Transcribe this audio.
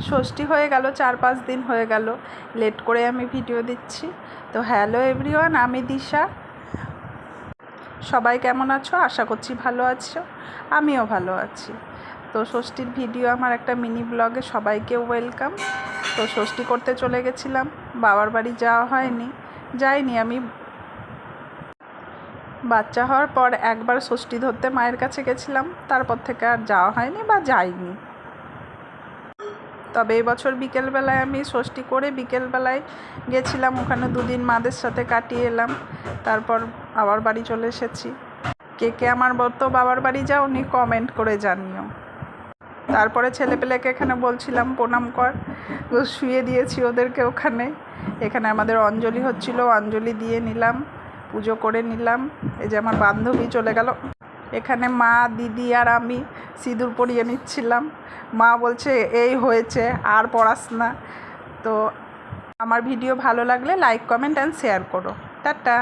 ষষ্ঠী হয়ে গেল, 4-5 দিন হয়ে গেল লেট করে আমি ভিডিও দিচ্ছি। তো হ্যালো এভরিওয়ান, আমি দিশা। সবাই কেমন আছো? আশা করছি ভালো আছো, আমিও ভালো আছি। তো ষষ্ঠীর ভিডিও আমার একটা মিনি ব্লগে সবাইকে ওয়েলকাম। তো ষষ্ঠী করতে চলে গেছিলাম, বাবার বাড়ি যাওয়া যাইনি। আমি বাচ্চা হওয়ার পর একবার ষষ্ঠী ধরতে মায়ের কাছে গেছিলাম, তারপর থেকে আর যাওয়া হয়নি বা যাইনি। তবে এবছর বিকেলবেলায় আমি ষষ্ঠী করে বিকেলবেলায় গেছিলাম, ওখানে 2 দিন মাদের সাথে কাটিয়ে এলাম। তারপর আবার বাড়ি চলে এসেছি। কে কে আমার মতো বাবার বাড়ি যাওনি কমেন্ট করে জানিও। তারপরে ছেলেপেলেকে এখানে বলছিলাম প্রণাম কর, শুয়ে দিয়েছি ওদেরকে ওখানে। এখানে আমাদের অঞ্জলি হচ্ছিল, অঞ্জলি দিয়ে নিলাম, পুজো করে নিলাম। এই যে আমার বান্ধবী চলে গেল। এখানে মা, দিদি আর আমি সিঁদুর পরিয়ে নিচ্ছিলাম। মা বলছে এই হয়েছে, আর পড়াস না। তো আমার ভিডিও ভালো লাগলে লাইক, কমেন্ট অ্যান্ড শেয়ার করো। টাটা।